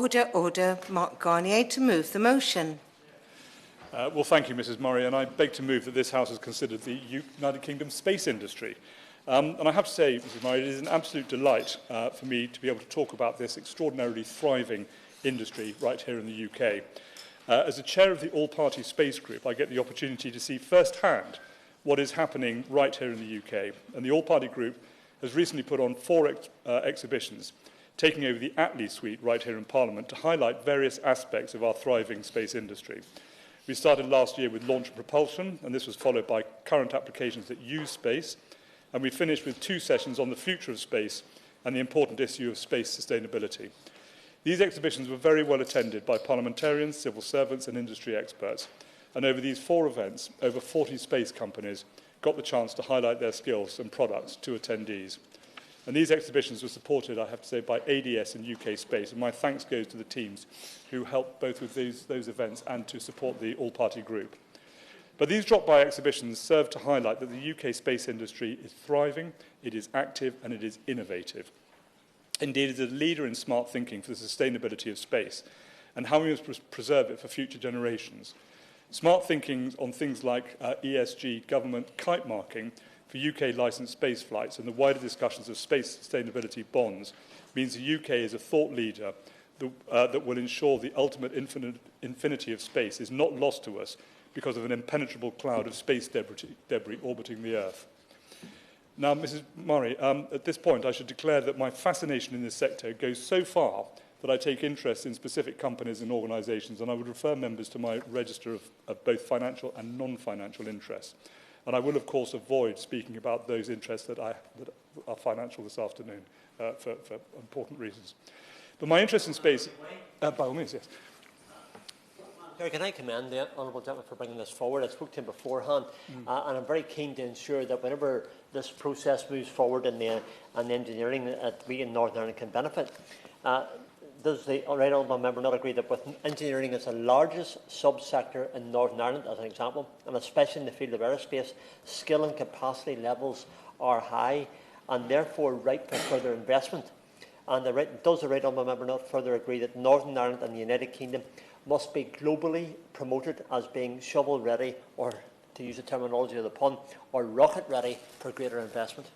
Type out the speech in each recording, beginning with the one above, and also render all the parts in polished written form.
Order. Mark Garnier to move the motion. Well, thank you, Mrs Murray, and I beg to move that this House has considered the United Kingdom space industry. And I have to say, Mrs Murray, it is an absolute delight for me to be able to talk about this extraordinarily thriving industry right here in the UK. As the chair of the All-Party Space Group, I get the opportunity to see firsthand what is happening right here in the UK. And the All-Party Group has recently put on 4 exhibitions, taking over the Attlee Suite right here in Parliament to highlight various aspects of our thriving space industry. We started last year with launch and propulsion, and this was followed by current applications that use space. And we finished with 2 sessions on the future of space and the important issue of space sustainability. These exhibitions were very well attended by parliamentarians, civil servants and industry experts. And over these 4 events, over 40 space companies got the chance to highlight their skills and products to attendees. And these exhibitions were supported, I have to say, by ADS and UK Space, and my thanks goes to the teams who helped both with those events and to support the all-party group. But these drop-by exhibitions serve to highlight that the UK space industry is thriving, it is active and it is innovative. Indeed, it is a leader in smart thinking for the sustainability of space and how we must preserve it for future generations. Smart thinking on things like ESG, government kite marking for UK licensed space flights and the wider discussions of space sustainability bonds means the UK is a thought leader that will ensure the ultimate infinity of space is not lost to us because of an impenetrable cloud of space debris orbiting the Earth. Now, Mrs Murray, at this point I should declare that my fascination in this sector goes so far that I take interest in specific companies and organisations, and I would refer members to my register of both financial and non-financial interests. And I will, of course, avoid speaking about those interests that are financial this afternoon for important reasons. But my interest in space, by all means, yes. Can I commend the Honourable Gentleman for bringing this forward? I spoke to him beforehand, and I'm very keen to ensure that whenever this process moves forward in the engineering, that we in Northern Ireland can benefit. Does the Right Honourable Member not agree that with engineering as the largest sub-sector in Northern Ireland, as an example, and especially in the field of aerospace, skill and capacity levels are high and therefore ripe for further investment? And does the Right Honourable Member not further agree that Northern Ireland and the United Kingdom must be globally promoted as being shovel-ready, or, to use the terminology of the pun, or rocket-ready for greater investment?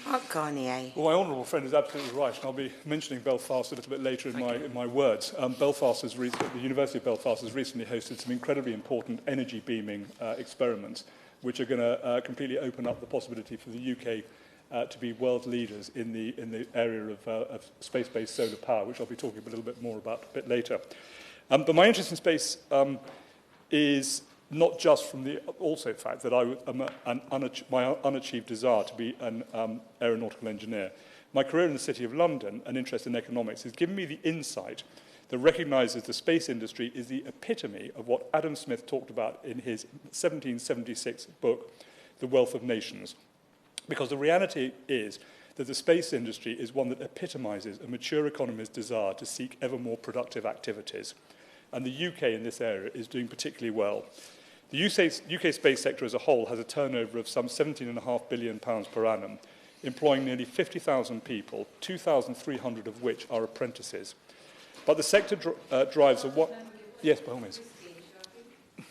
Mark Garnier. Well, my honourable friend is absolutely right, and I'll be mentioning Belfast a little bit later in my words. The University of Belfast has recently hosted some incredibly important energy beaming experiments, which are going to completely open up the possibility for the UK to be world leaders in the area of space-based solar power, which I'll be talking a little bit more about a bit later. But my interest in space is not just from the also fact that my unachieved desire to be an aeronautical engineer. My career in the City of London and interest in economics has given me the insight that recognises the space industry is the epitome of what Adam Smith talked about in his 1776 book, The Wealth of Nations. Because the reality is that the space industry is one that epitomises a mature economy's desire to seek ever more productive activities. And the UK in this area is doing particularly well. The UK space sector as a whole has a turnover of some £17.5 billion per annum, employing nearly 50,000 people, 2,300 of which are apprentices. But the sector drives a what? Yes, by all means.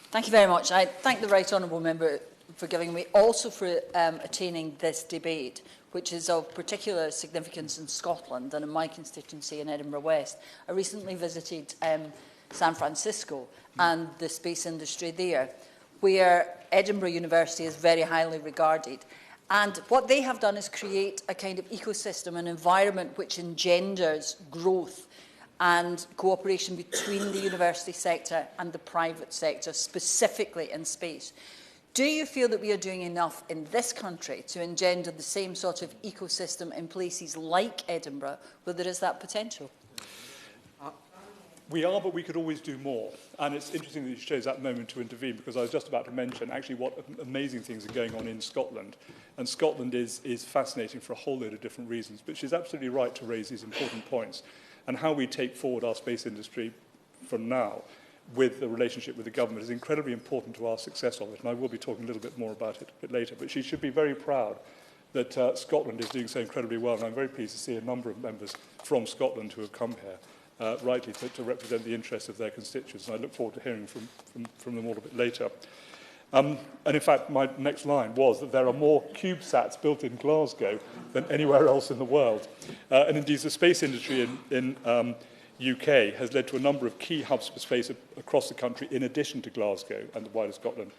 Thank you very much. I thank the Right Honourable Member for giving me, also for attaining this debate, which is of particular significance in Scotland and in my constituency in Edinburgh West. I recently visited San Francisco and the space industry there, where Edinburgh University is very highly regarded. And what they have done is create a kind of ecosystem, an environment which engenders growth and cooperation between the university sector and the private sector, specifically in space. Do you feel that we are doing enough in this country to engender the same sort of ecosystem in places like Edinburgh, where there is that potential? We are, but we could always do more. And it's interesting that you chose that moment to intervene, because I was just about to mention actually what amazing things are going on in Scotland. And Scotland is fascinating for a whole load of different reasons. But she's absolutely right to raise these important points. And how we take forward our space industry from now with the relationship with the government is incredibly important to our success of it. And I will be talking a little bit more about it a bit later. But she should be very proud that Scotland is doing so incredibly well. And I'm very pleased to see a number of members from Scotland who have come here rightly to represent the interests of their constituents. And I look forward to hearing from them all a bit later. And in fact, my next line was that there are more CubeSats built in Glasgow than anywhere else in the world. And indeed, the space industry in UK has led to a number of key hubs for space across the country, in addition to Glasgow and the wider Scotland.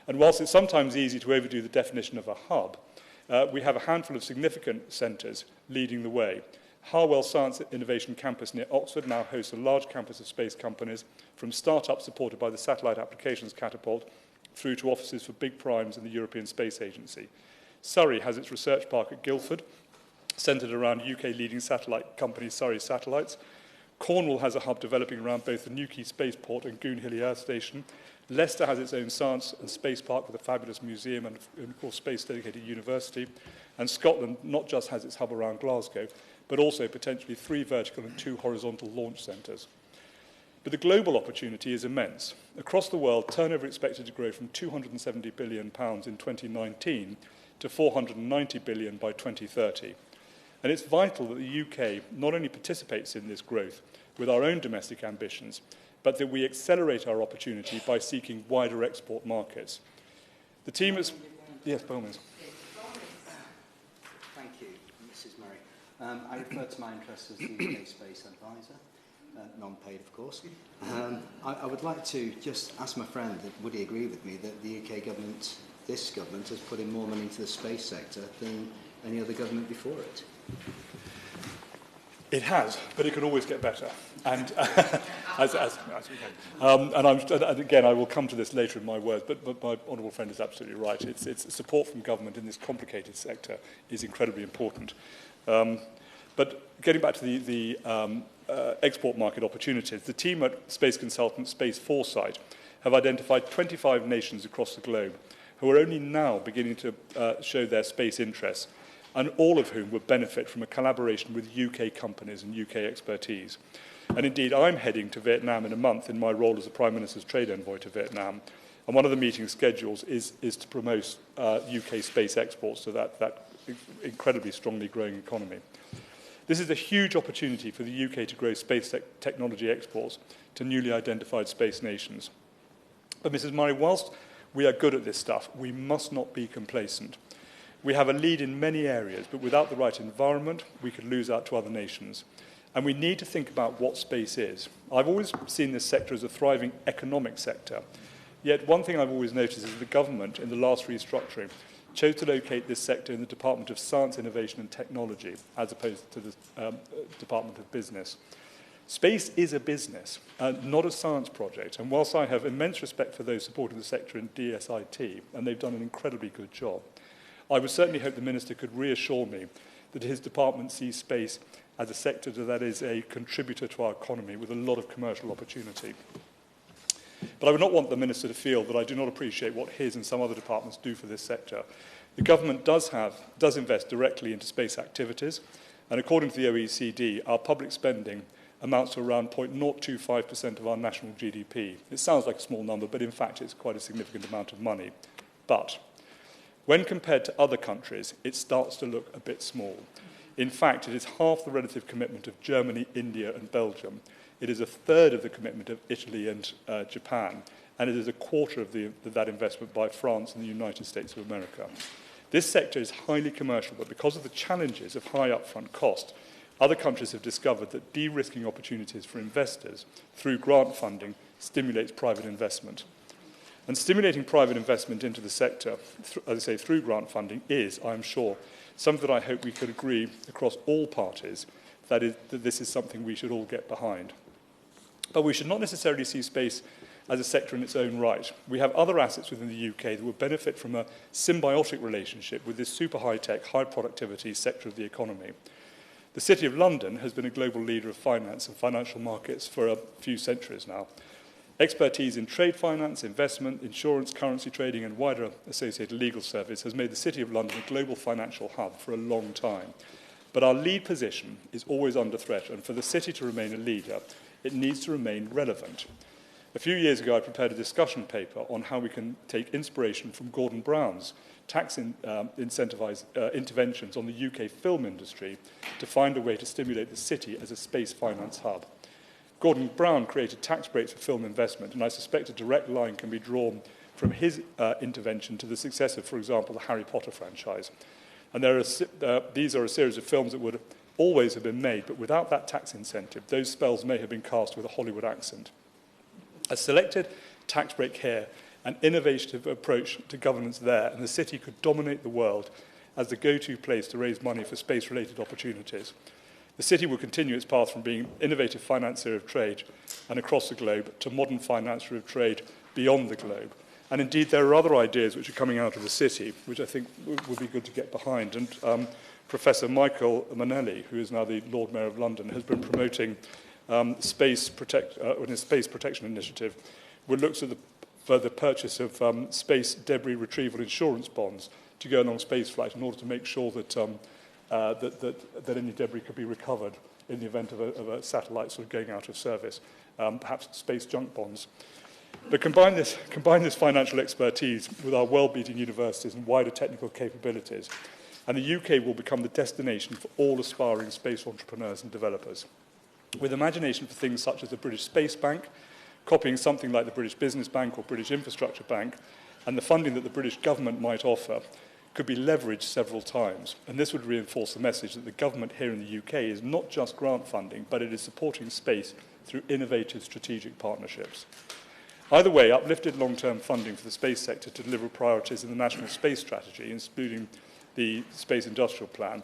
And whilst it's sometimes easy to overdo the definition of a hub, we have a handful of significant centres leading the way. Harwell Science Innovation Campus near Oxford now hosts a large campus of space companies, from start-ups supported by the Satellite Applications Catapult through to offices for big primes in the European Space Agency. Surrey has its research park at Guildford, centred around UK leading satellite company Surrey Satellites. Cornwall has a hub developing around both the Newquay Spaceport and Goon Hilly Earth Station. Leicester has its own science and space park with a fabulous museum and of course, space-dedicated university. And Scotland not just has its hub around Glasgow, but also potentially 3 vertical and 2 horizontal launch centres. But the global opportunity is immense. Across the world, turnover is expected to grow from £270 billion in 2019 to £490 billion by 2030. And it's vital that the UK not only participates in this growth with our own domestic ambitions, but that we accelerate our opportunity by seeking wider export markets. The team is... Yes, by all means. Thank you, Mrs. Murray. I refer to my interests as the UK Space Advisor. Non-paid, of course. I would like to just ask my friend, would he agree with me that the UK government, this government, has put in more money into the space sector than any other government before it? It has, but it can always get better. And as we can. And again, I will come to this later in my words, but my honourable friend is absolutely right. It's support from government in this complicated sector is incredibly important. But getting back to the export market opportunities, the team at Space Consultant Space Foresight have identified 25 nations across the globe who are only now beginning to show their space interests, and all of whom would benefit from a collaboration with UK companies and UK expertise. And indeed, I'm heading to Vietnam in a month in my role as the Prime Minister's trade envoy to Vietnam, and one of the meeting schedules is to promote UK space exports to that incredibly strongly growing economy. This is a huge opportunity for the UK to grow space technology exports to newly identified space nations. But Mrs. Murray, whilst we are good at this stuff, we must not be complacent. We have a lead in many areas, but without the right environment, we could lose out to other nations. And we need to think about what space is. I've always seen this sector as a thriving economic sector. Yet one thing I've always noticed is the government, in the last restructuring, chose to locate this sector in the Department of Science, Innovation and Technology, as opposed to the Department of Business. Space is a business, not a science project. And whilst I have immense respect for those supporting the sector in DSIT, and they've done an incredibly good job, I would certainly hope the Minister could reassure me that his department sees space as a sector that is a contributor to our economy with a lot of commercial opportunity. But I would not want the Minister to feel that I do not appreciate what his and some other departments do for this sector. The government does invest directly into space activities, and according to the OECD, our public spending amounts to around 0.025% of our national GDP. It sounds like a small number, but in fact it's quite a significant amount of money. But when compared to other countries, it starts to look a bit small. In fact, it is half the relative commitment of Germany, India and Belgium. It is a third of the commitment of Italy and Japan, and it is a quarter of that investment by France and the United States of America. This sector is highly commercial, but because of the challenges of high upfront cost, other countries have discovered that de-risking opportunities for investors through grant funding stimulates private investment. And stimulating private investment into the sector, as I say, through grant funding is, I'm sure, something that I hope we could agree across all parties that this is something we should all get behind. But we should not necessarily see space as a sector in its own right. We have other assets within the UK that will benefit from a symbiotic relationship with this super high-tech, high-productivity sector of the economy. The City of London has been a global leader of finance and financial markets for a few centuries now. Expertise in trade finance, investment, insurance, currency trading and wider associated legal service has made the City of London a global financial hub for a long time. But our lead position is always under threat, and for the city to remain a leader, it needs to remain relevant. A few years ago, I prepared a discussion paper on how we can take inspiration from Gordon Brown's tax interventions on the UK film industry to find a way to stimulate the city as a space finance hub. Gordon Brown created tax breaks for film investment, and I suspect a direct line can be drawn from his intervention to the success of, for example, the Harry Potter franchise. And these are a series of films that would always have been made, but without that tax incentive, those spells may have been cast with a Hollywood accent. A selected tax break here, an innovative approach to governance there, and the city could dominate the world as the go-to place to raise money for space-related opportunities. The city will continue its path from being innovative financier of trade and across the globe to modern financier of trade beyond the globe. And indeed, there are other ideas which are coming out of the city, which I think would be good to get behind. And Professor Michael Manelli, who is now the Lord Mayor of London, has been promoting space protection initiative, which looks at the purchase of space debris retrieval insurance bonds to go along space flight in order to make sure that that any debris could be recovered in the event of a satellite sort of going out of service, perhaps space junk bonds. But combine this financial expertise with our well-beating universities and wider technical capabilities, and the UK will become the destination for all aspiring space entrepreneurs and developers. With imagination for things such as the British Space Bank, copying something like the British Business Bank or British Infrastructure Bank, and the funding that the British government might offer could be leveraged several times. And this would reinforce the message that the government here in the UK is not just grant funding, but it is supporting space through innovative strategic partnerships. Either way, uplifted long-term funding for the space sector to deliver priorities in the National Space Strategy, including the Space Industrial Plan,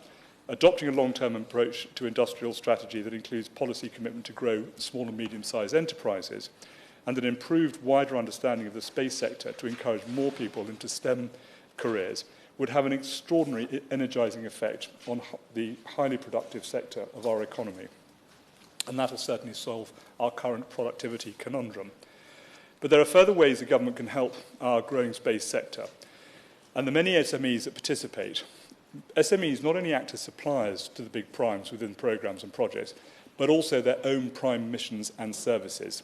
adopting a long-term approach to industrial strategy that includes policy commitment to grow small and medium-sized enterprises, and an improved, wider understanding of the space sector to encourage more people into STEM careers, would have an extraordinary energising effect on the highly productive sector of our economy. And that will certainly solve our current productivity conundrum. But there are further ways the government can help our growing space sector. And the many SMEs that participate, SMEs not only act as suppliers to the big primes within programmes and projects, but also their own prime missions and services.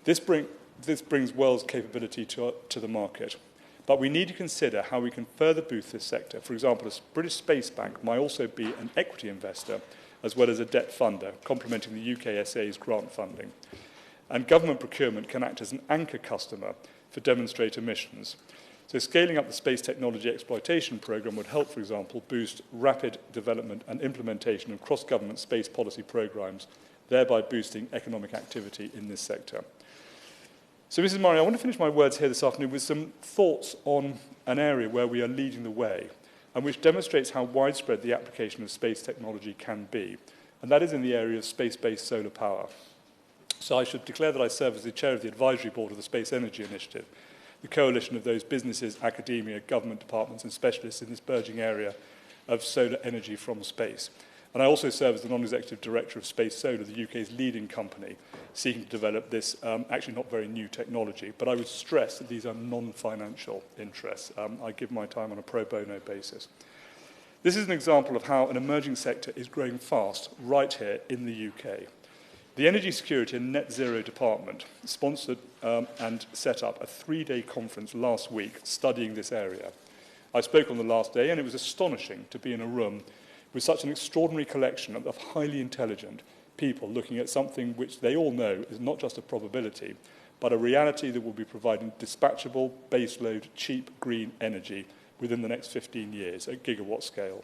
This brings world's capability to the market. But we need to consider how we can further boost this sector. For example, a British Space Bank might also be an equity investor as well as a debt funder, complementing the UKSA's grant funding. And government procurement can act as an anchor customer for demonstrator missions. So scaling up the space technology exploitation programme would help, for example, boost rapid development and implementation of cross-government space policy programmes, thereby boosting economic activity in this sector. So, Mrs. Murray, I want to finish my words here this afternoon with some thoughts on an area where we are leading the way and which demonstrates how widespread the application of space technology can be, and that is in the area of space-based solar power. So I should declare that I serve as the chair of the advisory board of the Space Energy Initiative, the coalition of those businesses, academia, government departments and specialists in this burgeoning area of solar energy from space. And I also serve as the non-executive director of Space Solar, the UK's leading company, seeking to develop this actually not very new technology. But I would stress that these are non-financial interests. I give my time on a pro bono basis. This is an example of how an emerging sector is growing fast right here in the UK. The Energy Security and Net Zero Department sponsored and set up a 3-day conference last week studying this area. I spoke on the last day, and it was astonishing to be in a room with such an extraordinary collection of highly intelligent people looking at something which they all know is not just a probability, but a reality that will be providing dispatchable, baseload, cheap, green energy within the next 15 years at gigawatt scale.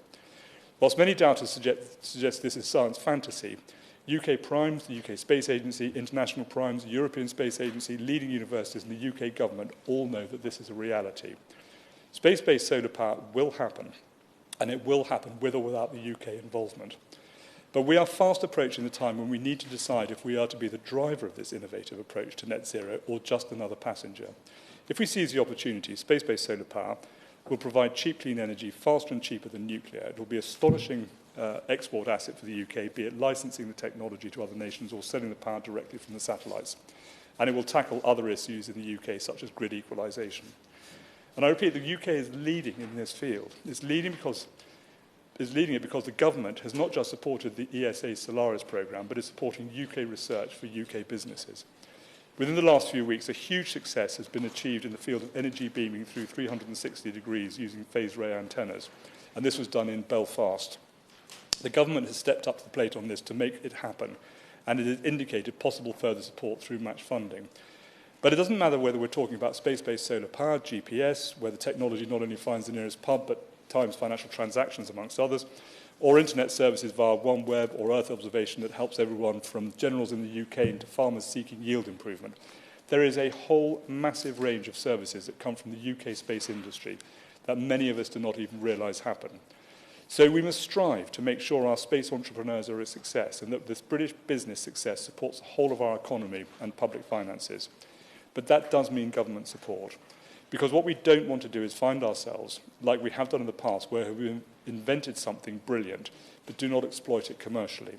Whilst many doubters suggest this is science fantasy, UK primes, the UK Space Agency, international primes, European Space Agency, leading universities and the UK government all know that this is a reality. Space-based solar power will happen, and it will happen with or without the UK involvement. But we are fast approaching the time when we need to decide if we are to be the driver of this innovative approach to net zero or just another passenger. If we seize the opportunity, space-based solar power will provide cheap, clean energy faster and cheaper than nuclear. It will be an astonishing export asset for the UK, be it licensing the technology to other nations or selling the power directly from the satellites. And it will tackle other issues in the UK, such as grid equalisation. And I repeat, the UK is leading in this field. It's leading it because the government has not just supported the ESA's Solaris programme, but is supporting UK research for UK businesses. Within the last few weeks, a huge success has been achieved in the field of energy beaming through 360 degrees using phased array antennas, and this was done in Belfast. The government has stepped up to the plate on this to make it happen, and it has indicated possible further support through match funding. But it doesn't matter whether we're talking about space-based solar power, GPS, where the technology not only finds the nearest pub, but times financial transactions, amongst others, or internet services via OneWeb or Earth observation that helps everyone from generals in the UK into farmers seeking yield improvement. There is a whole massive range of services that come from the UK space industry that many of us do not even realise happen. So we must strive to make sure our space entrepreneurs are a success and that this British business success supports the whole of our economy and public finances. But that does mean government support. Because what we don't want to do is find ourselves, like we have done in the past, where we've invented something brilliant, but do not exploit it commercially.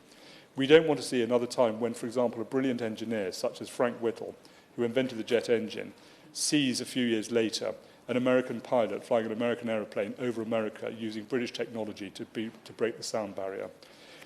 We don't want to see another time when, for example, a brilliant engineer, such as Frank Whittle, who invented the jet engine, sees a few years later an American pilot flying an American aeroplane over America using British technology to break the sound barrier.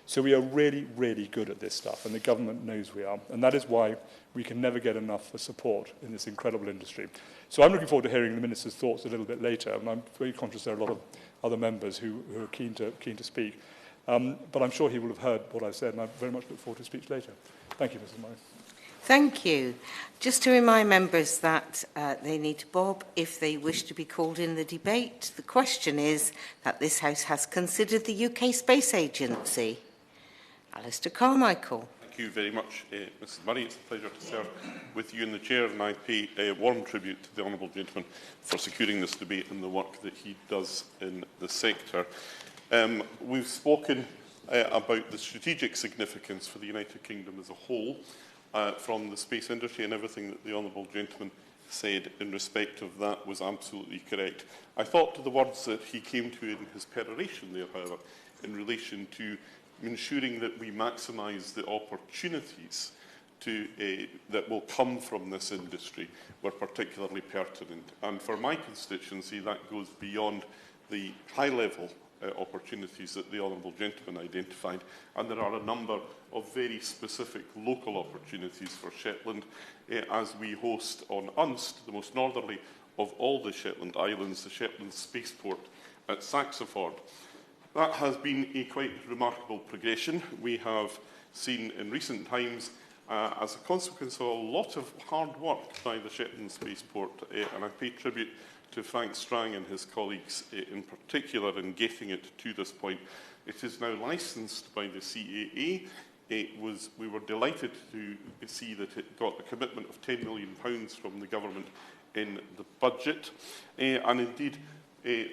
So we are really, really good at this stuff, and the government knows we are. And that is why we can never get enough for support in this incredible industry. So I'm looking forward to hearing the Minister's thoughts a little bit later, and I'm very conscious there are a lot of other members who are keen to speak. But I'm sure he will have heard what I've said, and I very much look forward to a speech later. Thank you, Mrs. Murray. Thank you. Just to remind members that they need to bob if they wish to be called in the debate. The question is that this House has considered the UK Space Agency. Alistair Carmichael. Thank you very much, Mrs. Murray. It's a pleasure to serve with you in the chair, and I pay a warm tribute to the honourable gentleman for securing this debate and the work that he does in the sector. We've spoken about the strategic significance for the United Kingdom as a whole from the space industry, and everything that the honourable gentleman said in respect of that was absolutely correct. I thought the words that he came to in his peroration there, however, in relation to ensuring that we maximise the opportunities that will come from this industry were particularly pertinent. And for my constituency, that goes beyond the high-level opportunities that the honourable gentleman identified, and there are a number of very specific local opportunities for Shetland as we host on Unst, the most northerly of all the Shetland Islands, the Shetland Spaceport at Saxiford. That has been a quite remarkable progression. We have seen in recent times, as a consequence of a lot of hard work by the Shetland Spaceport, and I pay tribute to Frank Strang and his colleagues in particular in getting it to this point. It is now licensed by the CAA. We were delighted to see that it got a commitment of £10 million from the government in the budget, and indeed,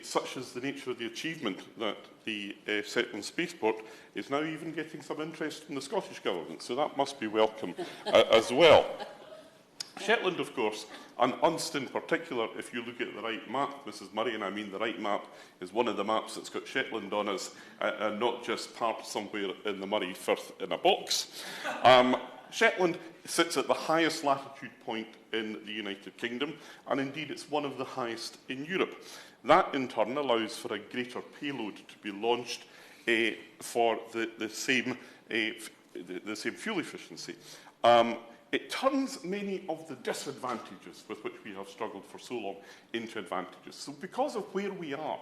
such is the nature of the achievement that the Shetland Spaceport is now even getting some interest from the Scottish Government, so that must be welcome as well. Shetland, of course, and Unst in particular, if you look at the right map, Mrs. Murray, and I mean the right map is one of the maps that's got Shetland on us, and not just parked somewhere in the Murray Firth in a box. Shetland sits at the highest latitude point in the United Kingdom, and indeed it's one of the highest in Europe. That, in turn, allows for a greater payload to be launched for the same fuel efficiency. It turns many of the disadvantages with which we have struggled for so long into advantages. So because of where we are,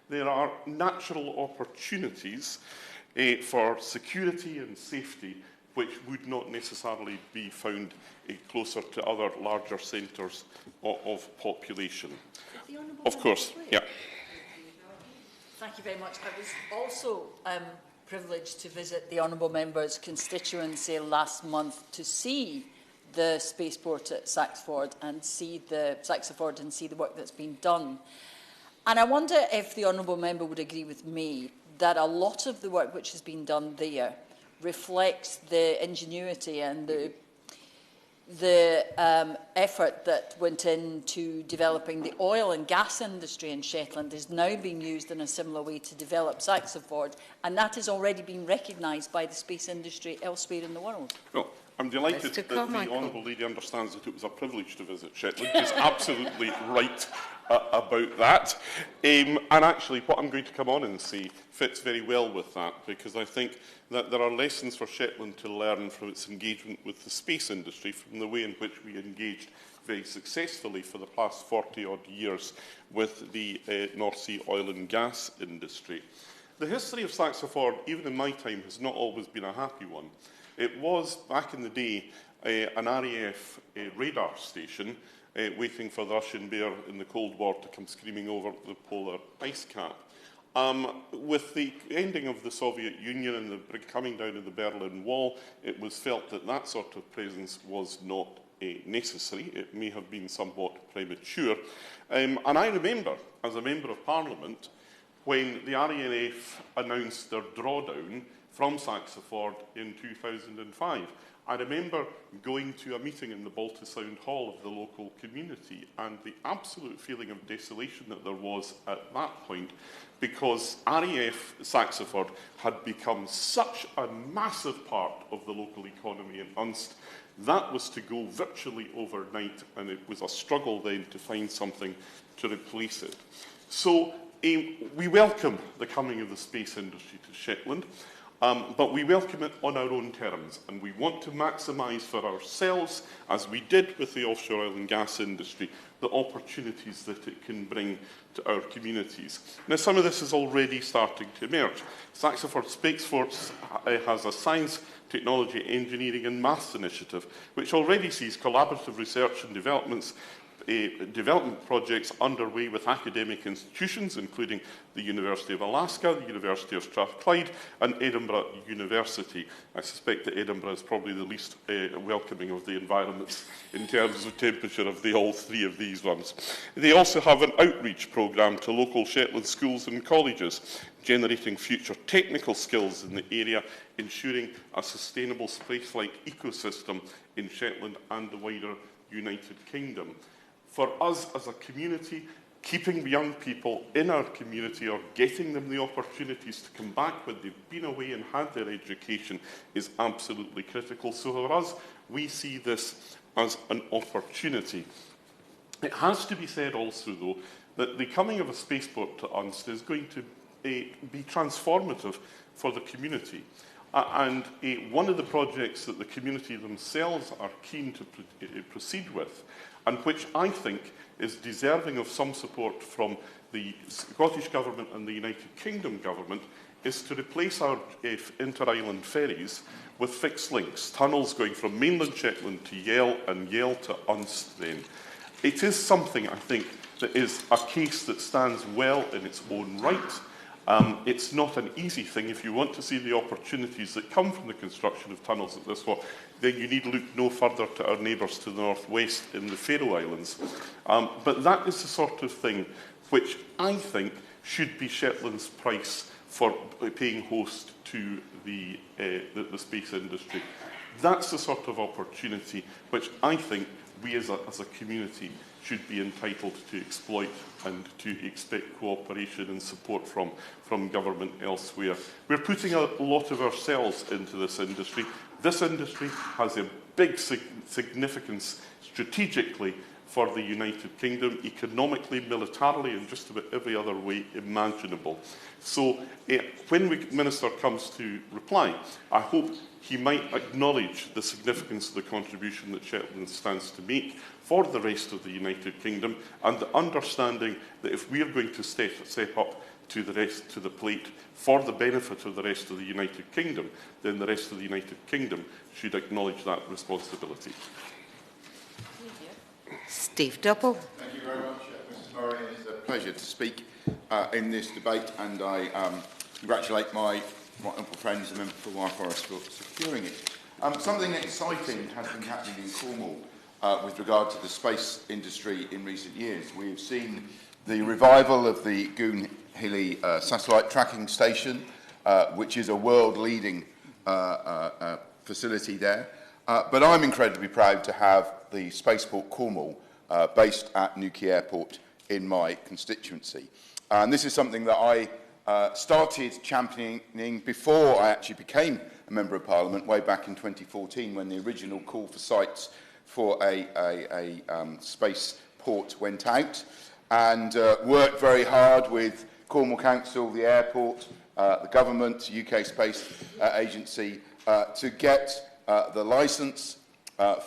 there are natural opportunities for security and safety which would not necessarily be found closer to other larger centres of population. Of course, yeah. Thank you very much. I was also privileged to visit the honourable member's constituency last month to see the spaceport at Saxiford and see the work that's been done. And I wonder if the honourable member would agree with me that a lot of the work which has been done there reflects the ingenuity and the effort that went into developing the oil and gas industry in Shetland is now being used in a similar way to develop Saxiford, and that has already been recognised by the space industry elsewhere in the world. Well, I'm delighted that the Honourable Lady understands that it was a privilege to visit Shetland. She's absolutely right about that. And actually, what I'm going to come on and say fits very well with that, because I think that there are lessons for Shetland to learn from its engagement with the space industry, from the way in which we engaged very successfully for the past 40-odd years with the North Sea oil and gas industry. The history of Saxiford, even in my time, has not always been a happy one. It was, back in the day, an RAF radar station waiting for the Russian bear in the Cold War to come screaming over the polar ice cap. With the ending of the Soviet Union and the coming down of the Berlin Wall, it was felt that that sort of presence was not necessary. It may have been somewhat premature. And I remember, as a Member of Parliament, when the RAF announced their drawdown from Saxiford in 2005. I remember going to a meeting in the Baltisound Hall of the local community and the absolute feeling of desolation that there was at that point, because RAF Saxiford had become such a massive part of the local economy in Unst. That was to go virtually overnight, and it was a struggle then to find something to replace it. So we welcome the coming of the space industry to Shetland. But we welcome it on our own terms, and we want to maximise for ourselves, as we did with the offshore oil and gas industry, the opportunities that it can bring to our communities. Now, some of this is already starting to emerge. Saxiford Space Force has a science, technology, engineering and maths initiative, which already sees collaborative research and development projects underway with academic institutions, including the University of Alaska, the University of Strathclyde, and Edinburgh University. I suspect that Edinburgh is probably the least welcoming of the environments in terms of temperature of all three of these ones. They also have an outreach programme to local Shetland schools and colleges, generating future technical skills in the area, ensuring a sustainable space-like ecosystem in Shetland and the wider United Kingdom. For us as a community, keeping young people in our community or getting them the opportunities to come back when they've been away and had their education is absolutely critical. So for us, we see this as an opportunity. It has to be said also, though, that the coming of a spaceport to Unst is going to be transformative for the community. And one of the projects that the community themselves are keen to proceed with, and which I think is deserving of some support from the Scottish Government and the United Kingdom Government, is to replace our inter-island ferries with fixed links, tunnels going from mainland Shetland to Yell and Yell to Unst then. It is something, I think, that is a case that stands well in its own right. It's not an easy thing. If you want to see the opportunities that come from the construction of tunnels at this one, then you need look no further to our neighbours to the northwest in the Faroe Islands. But that is the sort of thing which I think should be Shetland's price for paying host to the space industry. That's the sort of opportunity which I think we as a community should be entitled to exploit and to expect cooperation and support from government elsewhere. We're putting a lot of ourselves into this industry. This industry has a big significance strategically for the United Kingdom, economically, militarily, and just about every other way imaginable. So when the Minister comes to reply, I hope he might acknowledge the significance of the contribution that Shetland stands to make for the rest of the United Kingdom, and the understanding that if we are going to step up to the plate for the benefit of the rest of the United Kingdom, then the rest of the United Kingdom should acknowledge that responsibility. Steve Double. Thank you very much, Mrs Murray. It is a pleasure to speak in this debate, and I congratulate my honourable friends and Member for Wye Forest for securing it. Something exciting has been happening in Cornwall with regard to the space industry in recent years. We have seen the revival of the Goon Hilly satellite tracking station, which is a world-leading facility there. But I'm incredibly proud to have the Spaceport Cornwall based at Newquay Airport in my constituency. And this is something that I started championing before I actually became a Member of Parliament, way back in 2014, when the original call for sites for a spaceport went out, and worked very hard with Cornwall Council, the airport, the government, UK Space Agency, to get the licence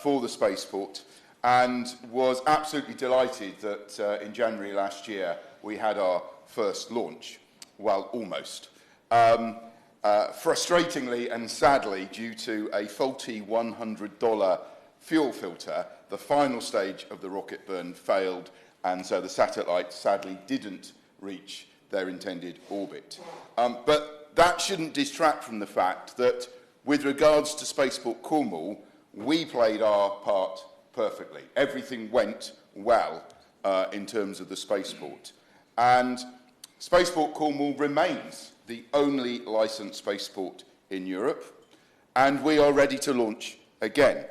for the spaceport, and was absolutely delighted that in January last year we had our first launch. Well, almost. Frustratingly and sadly, due to a faulty $100 fuel filter, the final stage of the rocket burn failed, and so the satellite sadly didn't reach their intended orbit. But that shouldn't distract from the fact that, with regards to Spaceport Cornwall, we played our part perfectly. Everything went well in terms of the spaceport. And Spaceport Cornwall remains the only licensed spaceport in Europe, and we are ready to launch again.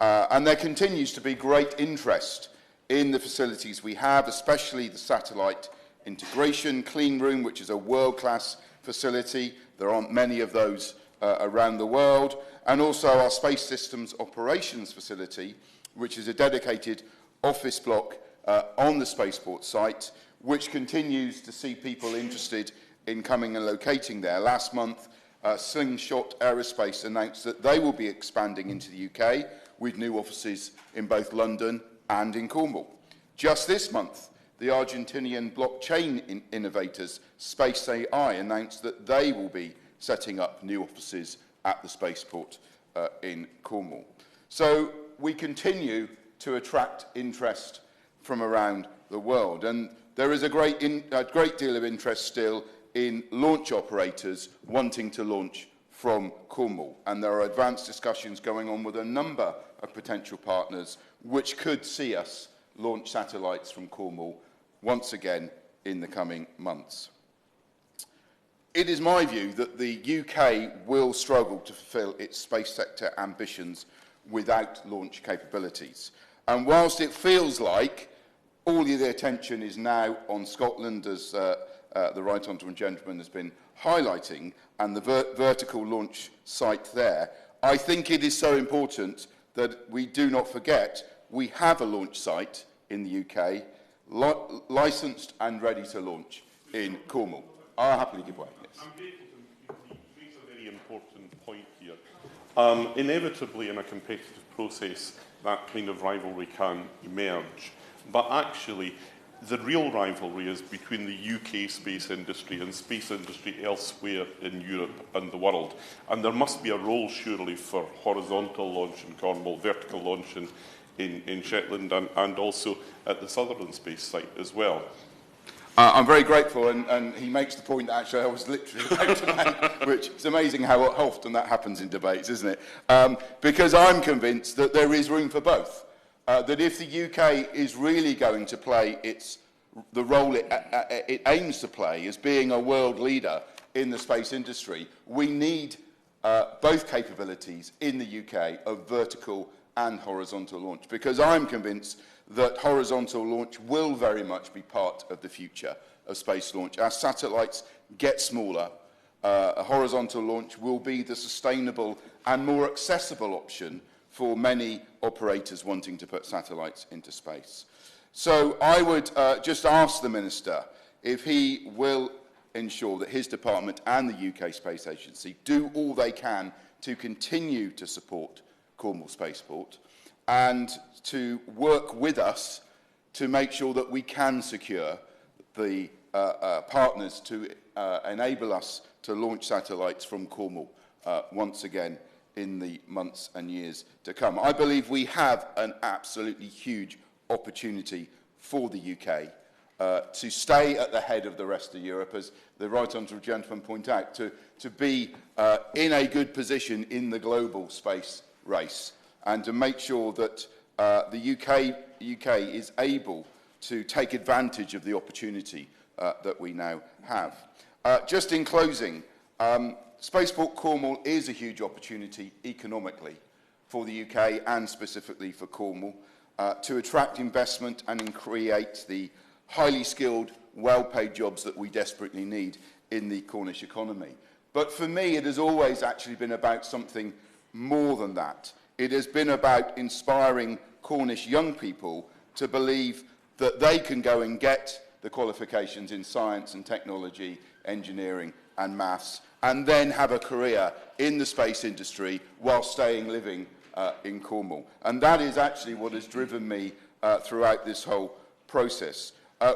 And there continues to be great interest in the facilities we have, especially the satellite integration clean room, which is a world-class facility. There aren't many of those around the world. And also our Space Systems Operations facility, which is a dedicated office block on the spaceport site, which continues to see people interested in coming and locating there. Last month, Slingshot Aerospace announced that they will be expanding into the UK with new offices in both London and in Cornwall. Just this month, the Argentinian blockchain innovators Space AI announced that they will be setting up new offices at the spaceport in Cornwall. So we continue to attract interest from around the world, and there is a great deal of interest still in launch operators wanting to launch from Cornwall, and there are advanced discussions going on with a number of potential partners which could see us launch satellites from Cornwall once again in the coming months. It is my view that the UK will struggle to fulfil its space sector ambitions without launch capabilities. And whilst it feels like all of the attention is now on Scotland, as the Right Honourable Gentleman has been highlighting, and the vertical launch site there, I think it is so important that we do not forget we have a launch site in the UK, licensed and ready to launch in Cornwall. I'll happily give way. Yes. I'm grateful to raise a very important point here. Inevitably, in a competitive process, that kind of rivalry can emerge. But actually, the real rivalry is between the UK space industry and space industry elsewhere in Europe and the world. And there must be a role, surely, for horizontal launch in Cornwall, vertical launch in Shetland, and also at the Sutherland space site as well. I'm very grateful, and he makes the point that actually I was literally about to make, which is amazing how often that happens in debates, isn't it? Because I'm convinced that there is room for both. That if the UK is really going to play the role it aims to play as being a world leader in the space industry, we need both capabilities in the UK of vertical and horizontal launch, because I'm convinced that horizontal launch will very much be part of the future of space launch. As satellites get smaller, a horizontal launch will be the sustainable and more accessible option for many operators wanting to put satellites into space. So I would just ask the Minister if he will ensure that his department and the UK Space Agency do all they can to continue to support Cornwall Spaceport and to work with us to make sure that we can secure the partners to enable us to launch satellites from Cornwall once again in the months and years to come. I believe we have an absolutely huge opportunity for the UK to stay at the head of the rest of Europe, as the Right Honourable Gentleman pointed out, to be in a good position in the global space race, and to make sure that the UK is able to take advantage of the opportunity that we now have. Just in closing, Spaceport Cornwall is a huge opportunity economically for the UK and specifically for Cornwall to attract investment and create the highly skilled, well-paid jobs that we desperately need in the Cornish economy. But for me, it has always actually been about something more than that. It has been about inspiring Cornish young people to believe that they can go and get the qualifications in science and technology, engineering and maths, and then have a career in the space industry while living in Cornwall. And that is actually what has driven me throughout this whole process.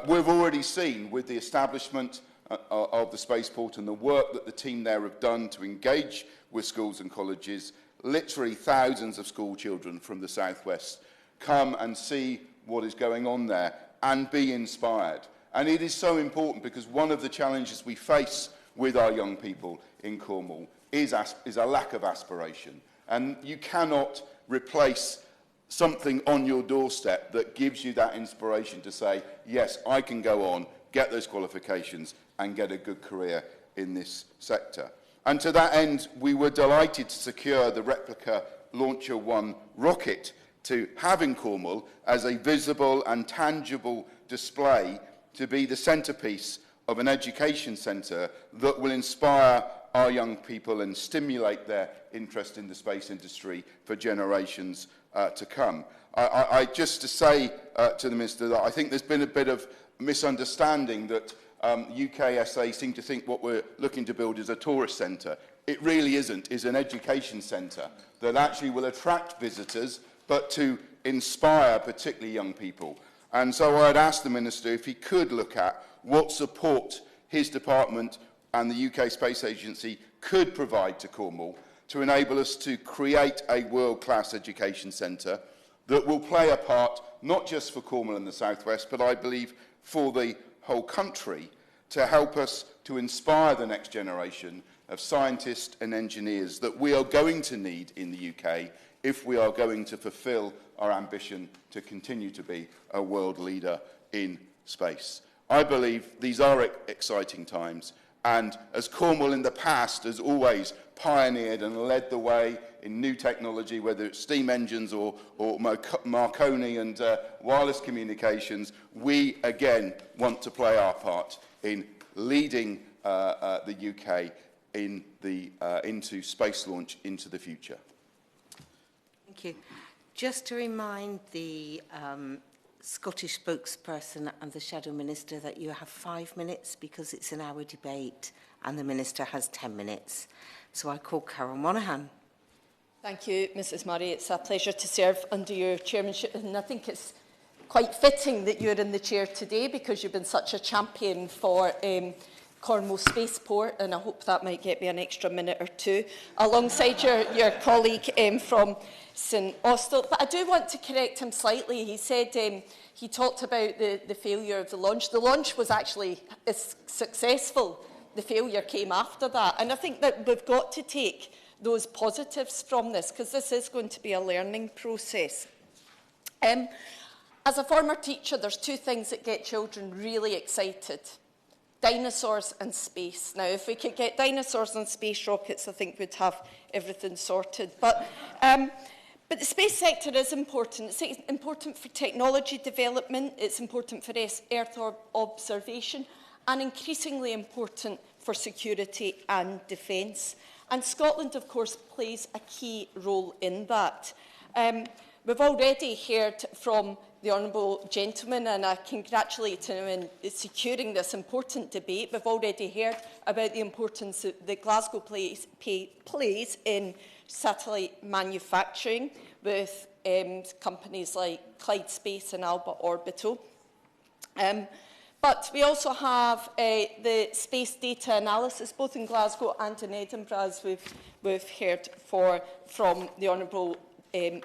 We've already seen with the establishment of the spaceport and the work that the team there have done to engage with schools and colleges. Literally thousands of school children from the southwest come and see what is going on there and be inspired. And it is so important because one of the challenges we face with our young people in Cornwall is a lack of aspiration. And you cannot replace something on your doorstep that gives you that inspiration to say, yes, I can go on, get those qualifications and get a good career in this sector. And to that end, we were delighted to secure the replica Launcher 1 rocket to have in Cornwall as a visible and tangible display to be the centrepiece of an education centre that will inspire our young people and stimulate their interest in the space industry for generations to come. Just to say to the Minister that I think there's been a bit of misunderstanding that UKSA seem to think what we're looking to build is a tourist centre. It really isn't. It's an education centre that actually will attract visitors, but to inspire particularly young people. And so I'd ask the Minister if he could look at what support his department and the UK Space Agency could provide to Cornwall to enable us to create a world-class education centre that will play a part not just for Cornwall and the South West, but I believe for the whole country, to help us to inspire the next generation of scientists and engineers that we are going to need in the UK if we are going to fulfil our ambition to continue to be a world leader in space. I believe these are exciting times, and as Cornwall in the past has always pioneered and led the way in new technology, whether it's steam engines or Marconi and wireless communications, we again want to play our part in leading the UK in into space launch into the future. Thank you. Just to remind the Scottish spokesperson and the Shadow Minister that you have 5 minutes because it's an hour debate and the Minister has 10 minutes. So I call Carol Monaghan. Thank you, Mrs Murray. It's a pleasure to serve under your chairmanship, and I think it's quite fitting that you're in the chair today because you've been such a champion for Cornwall Spaceport, and I hope that might get me an extra minute or two, alongside your colleague from St Austell. But I do want to correct him slightly. He said he talked about the failure of the launch. The launch was actually successful. The failure came after that. And I think that we've got to take those positives from this, because this is going to be a learning process. As a former teacher, there's two things that get children really excited: dinosaurs and space. Now, if we could get dinosaurs and space rockets, I think we'd have everything sorted. But the space sector is important. It's important for technology development, it's important for Earth observation, and increasingly important for security and defence. And Scotland, of course, plays a key role in that. We've already heard from the Honourable Gentleman, and I congratulate him in securing this important debate. We've already heard about the importance that Glasgow plays in satellite manufacturing with companies like Clyde Space and Alba Orbital. But we also have the space data analysis, both in Glasgow and in Edinburgh, as we've heard from the Honourable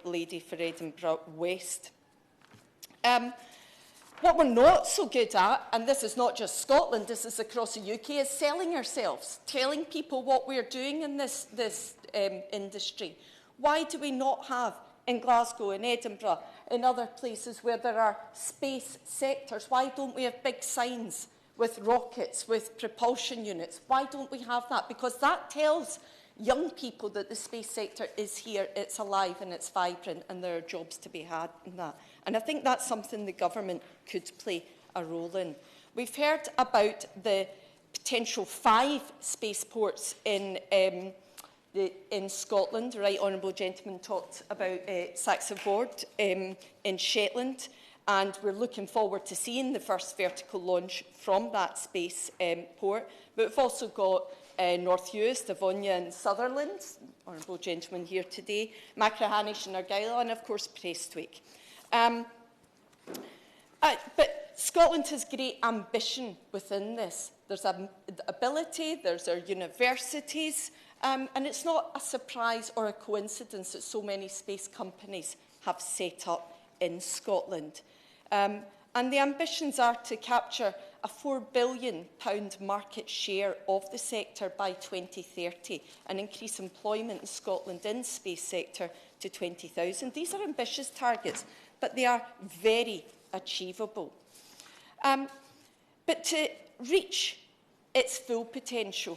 Lady for Edinburgh West. What we're not so good at, and this is not just Scotland, this is across the UK, is selling ourselves, telling people what we're doing in this industry. Why do we not have in Glasgow, in Edinburgh, in other places where there are space sectors? Why don't we have big signs with rockets, with propulsion units? Why don't we have that? Because that tells young people that the space sector is here, it's alive and it's vibrant, and there are jobs to be had in that. And I think that's something the government could play a role in. We've heard about the potential 5 spaceports in Scotland. The Right Honourable Gentleman talked about Saxon-Ford in Shetland, and we're looking forward to seeing the first vertical launch from that space port. But we've also got North Uist, Avonia and Sutherland, Honourable Gentleman here today, Machrihanish and Argyll, and of course Prestwick. But Scotland has great ambition within this. There's ability, there's our universities, and it's not a surprise or a coincidence that so many space companies have set up in Scotland. And the ambitions are to capture a £4 billion market share of the sector by 2030 and increase employment in Scotland in the space sector to 20,000. These are ambitious targets, but they are very achievable. But to reach its full potential,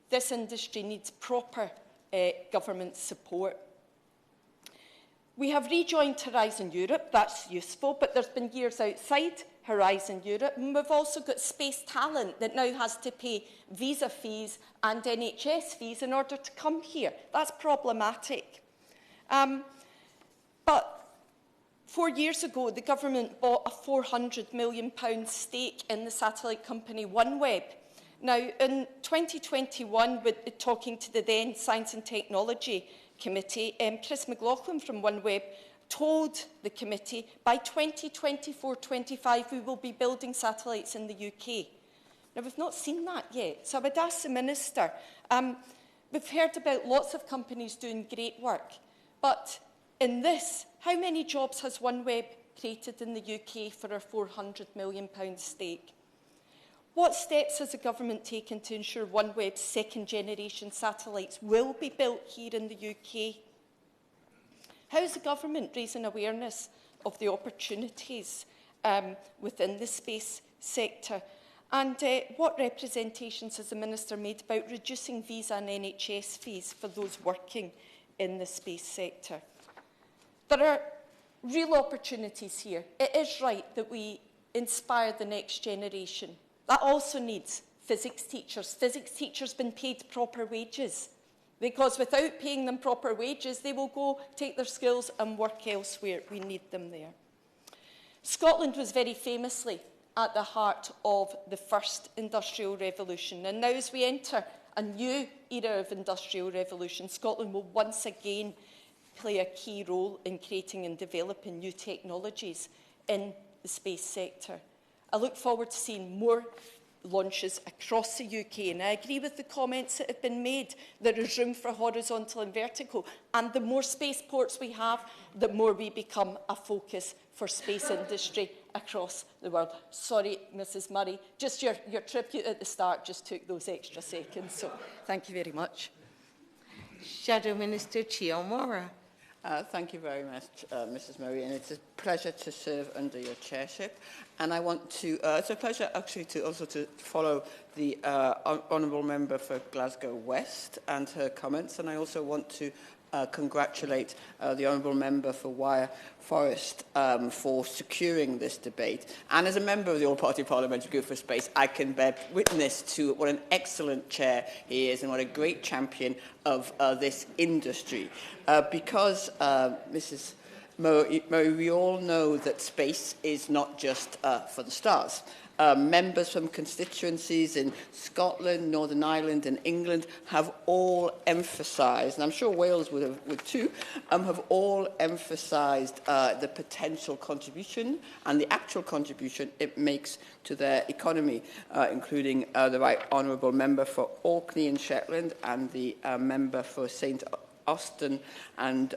this industry needs proper government support. We have rejoined Horizon Europe, that's useful, but there's been years outside Horizon Europe, and we've also got space talent that now has to pay visa fees and NHS fees in order to come here. That's problematic. But 4 years ago, the government bought a £400 million stake in the satellite company OneWeb. Now, in 2021, with talking to the then Science and Technology Committee, Chris McLaughlin from OneWeb told the committee by 2024-25 we will be building satellites in the UK. Now, we've not seen that yet, so I would ask the Minister, we've heard about lots of companies doing great work, but in this, how many jobs has OneWeb created in the UK for our £400 million stake? What steps has the government taken to ensure OneWeb's second-generation satellites will be built here in the UK? How is the government raising awareness of the opportunities within the space sector? And what representations has the Minister made about reducing visa and NHS fees for those working in the space sector? There are real opportunities here. It is right that we inspire the next generation. That also needs physics teachers. Physics teachers been paid proper wages, because without paying them proper wages, they will go take their skills and work elsewhere. We need them there. Scotland was very famously at the heart of the first industrial revolution, and now as we enter a new era of industrial revolution, Scotland will once again play a key role in creating and developing new technologies in the space sector. I look forward to seeing more launches across the UK, and I agree with the comments that have been made. There is room for horizontal and vertical, and the more spaceports we have, the more we become a focus for space industry across the world. Sorry, Mrs Murray, just your tribute at the start just took those extra seconds, so thank you very much. Shadow Minister Chiomora. Thank you very much, Mrs Murray, and it's a pleasure to serve under your chairship. And I want to, it's a pleasure actually to also to follow the Honourable Member for Glasgow West and her comments, and I also want to congratulate the Honourable Member for Wyre Forest for securing this debate. And as a member of the All-Party Parliamentary Group for Space, I can bear witness to what an excellent chair he is and what a great champion of this industry. Because, Mrs Murray, we all know that space is not just for the stars. Members from constituencies in Scotland, Northern Ireland and England have all emphasised, and I'm sure Wales would too, have all emphasised the potential contribution and the actual contribution it makes to their economy, including the Right Honourable Member for Orkney and Shetland and the Member for St Austell and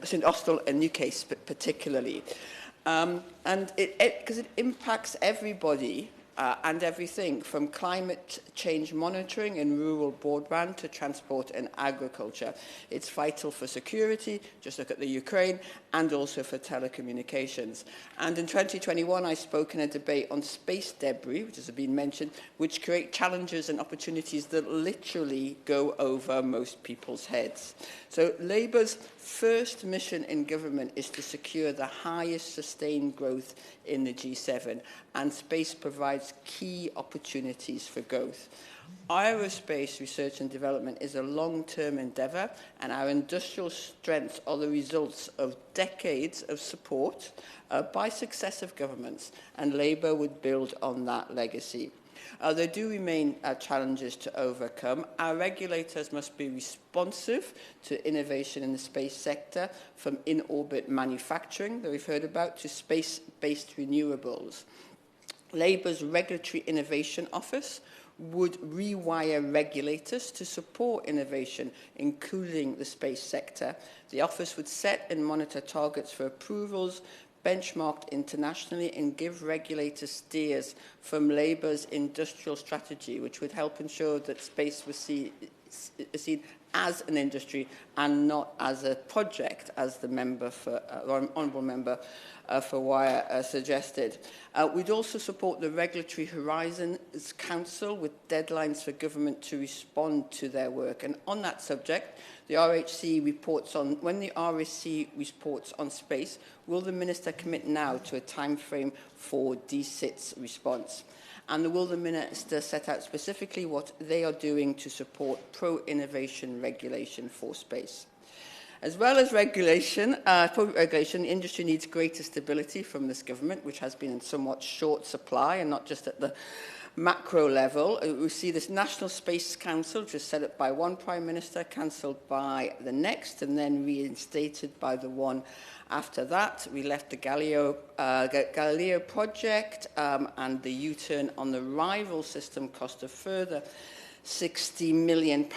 Newcastle particularly. And because it impacts everybody and everything from climate change monitoring and rural broadband to transport and agriculture. It's vital for security, just look at the Ukraine, and also for telecommunications. And in 2021, I spoke in a debate on space debris, which has been mentioned, which create challenges and opportunities that literally go over most people's heads. So Labour's first mission in government is to secure the highest sustained growth in the G7, and space provides key opportunities for growth. Aerospace research and development is a long-term endeavour, and our industrial strengths are the results of decades of support by successive governments, and Labour would build on that legacy. There do remain challenges to overcome. Our regulators must be responsive to innovation in the space sector, from in-orbit manufacturing that we've heard about to space-based renewables. Labour's Regulatory Innovation Office would rewire regulators to support innovation, including the space sector. The office would set and monitor targets for approvals, benchmarked internationally, and give regulators steers from Labour's industrial strategy, which would help ensure that space was seen as an industry and not as a project, as the honourable member for Wyre suggested. We'd also support the Regulatory Horizons Council with deadlines for government to respond to their work. And on that subject, the RHC reports on, when the RSC reports on space, will the Minister commit now to a time frame for DSIT's response? And will the Minister set out specifically what they are doing to support pro-innovation regulation for space? As well as regulation, public regulation, the industry needs greater stability from this government, which has been in somewhat short supply, and not just at the macro level. We see this National Space Council, just set up by one Prime Minister, cancelled by the next, and then reinstated by the one after that. We left the Galileo project, and the U-turn on the rival system cost a further £60 million,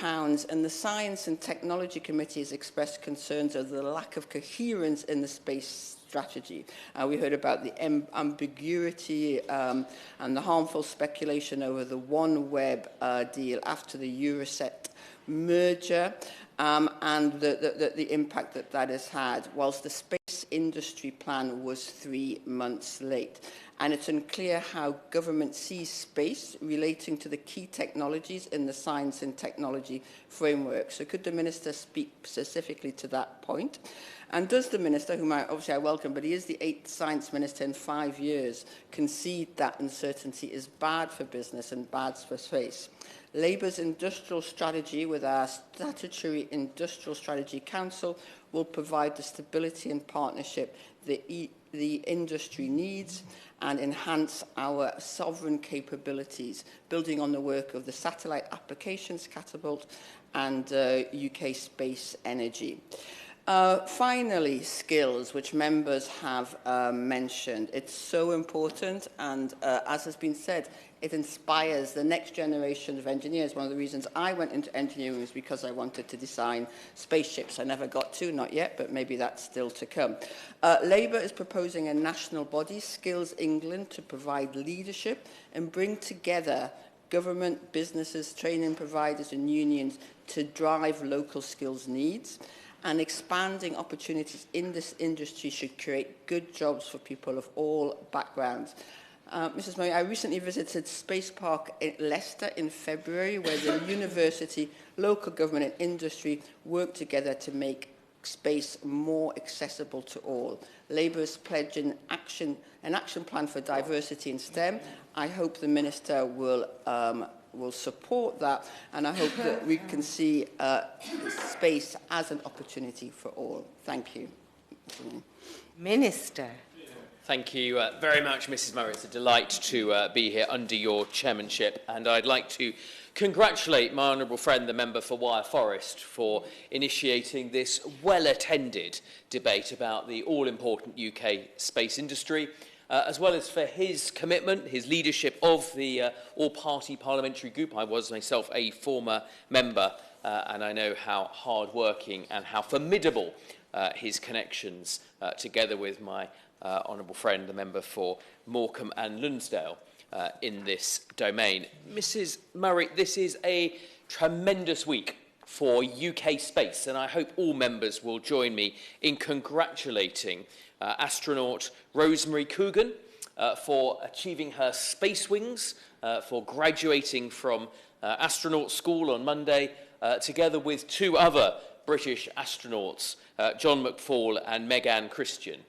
and the Science and Technology Committee has expressed concerns over the lack of coherence in the space strategy. We heard about the ambiguity and the harmful speculation over the OneWeb deal after the Eurosat merger, and the impact that has had, whilst the space industry plan was 3 months late. And it's unclear how government sees space relating to the key technologies in the science and technology framework. So could the Minister speak specifically to that point? And does the Minister, whom obviously I welcome, but he is the 8th Science Minister in 5 years, concede that uncertainty is bad for business and bad for space? Labour's industrial strategy with our statutory Industrial Strategy Council will provide the stability and partnership the industry needs and enhance our sovereign capabilities, building on the work of the Satellite Applications Catapult and UK Space Energy. Finally, skills, which members have mentioned. It's so important, and as has been said, it inspires the next generation of engineers. One of the reasons I went into engineering was because I wanted to design spaceships. I never got to, not yet, but maybe that's still to come. Labour is proposing a national body, Skills England, to provide leadership and bring together government, businesses, training providers and unions to drive local skills needs. And expanding opportunities in this industry should create good jobs for people of all backgrounds. Mrs. Murray, I recently visited Space Park in Leicester in February, where the university, local government and industry work together to make space more accessible to all. Labour is pledging an action plan for diversity in STEM. I hope the Minister will support that, and I hope that we can see space as an opportunity for all. Thank you. Minister. Thank you very much, Mrs. Murray. It's a delight to be here under your chairmanship, and I'd like to congratulate my honourable friend, the member for Wyre Forest, for initiating this well-attended debate about the all-important UK space industry, as well as for his commitment, his leadership of the all-party parliamentary group. I was myself a former member, and I know how hard-working and how formidable his connections, together with my honourable friend, the member for Morecambe and Lonsdale, in this domain. Mrs. Murray, this is a tremendous week for UK space, and I hope all members will join me in congratulating astronaut Rosemary Coogan for achieving her space wings, for graduating from astronaut school on Monday, together with 2 other British astronauts, John McFall and Megan Christian,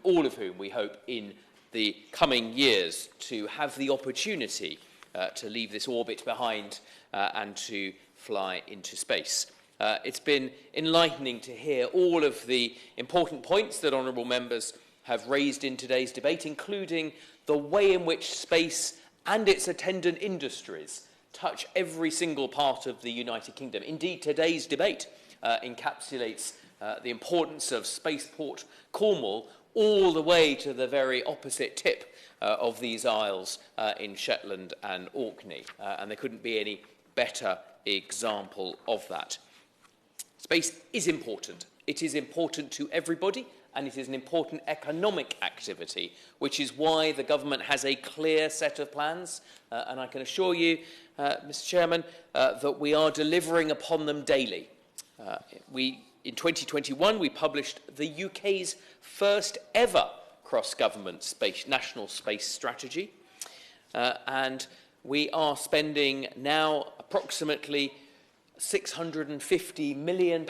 all of whom we hope in the coming years to have the opportunity to leave this orbit behind and to fly into space. It's been enlightening to hear all of the important points that honourable members have raised in today's debate, including the way in which space and its attendant industries touch every single part of the United Kingdom. Indeed, today's debate encapsulates the importance of Spaceport Cornwall all the way to the very opposite tip of these isles in Shetland and Orkney. And there couldn't be any better example of that. Space is important. It is important to everybody, and it is an important economic activity, which is why the government has a clear set of plans. And I can assure you, Mr. Chairman, that we are delivering upon them daily. In 2021, we published the UK's first ever cross-government national space strategy. And we are spending now approximately £650 million